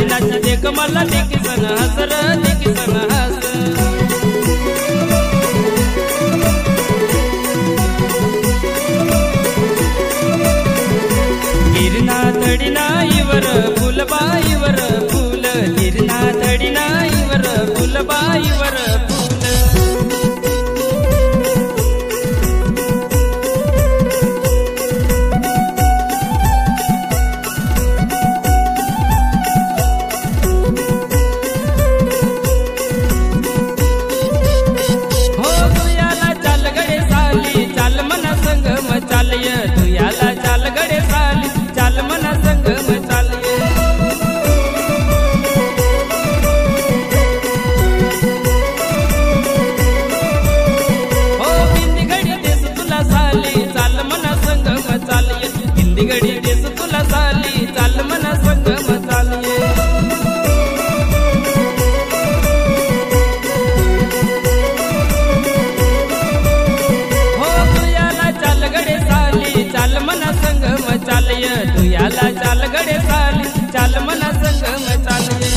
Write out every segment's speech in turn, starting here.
नाच नाच देख मला देखी सन हस र देखी सन हस गिरना तडिना इवर फुलबाईवर फूल गिरना तडिना इवर फुलबाईवर फूल हो तुयाला चाल गडे साली चाल मना संग मचालय तुयाला चाल गडे साली चाल मना संग मचालय हो बिंदी गडी देस तुला साली चाल मना संग मचालय बिंदी गडी देस तुला साली चाल मना संग मचालय चाल मना संग मचालय तुयाला चाल गडे साली चाल मना संग मचालय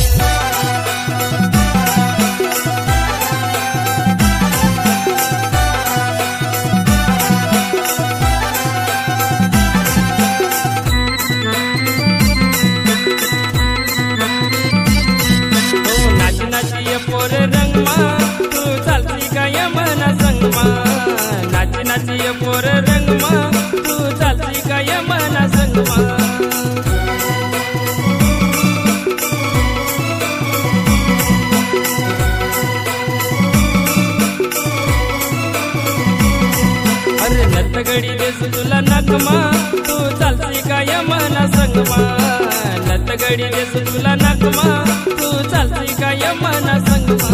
नाची नाची ये पोर रंगमा तू चालती काय मना संगमा नाची नाची ये पोर रंगमा तू चालती काय मना संगमा अरे नतगडी देस तुला नकमा तू चालती काय मना संगमा नतगडी देस तुला नकमा तू चालती काय मना संगमा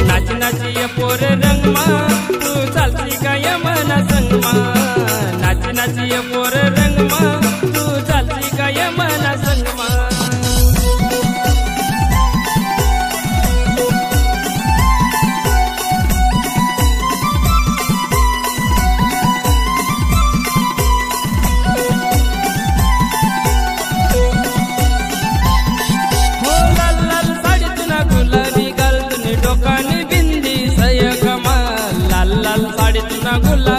नाची नाची ये पोर रंगमा तू चालती काय मना संगमा नाची नाची ये पोर रंगमा तू चालती काय मना संगमा हो लाल लाल साडी तुना गुलाबी घाल तुनी डोकानी बिंदी सय कमाल लाल लाल साडी तुना गुलाबी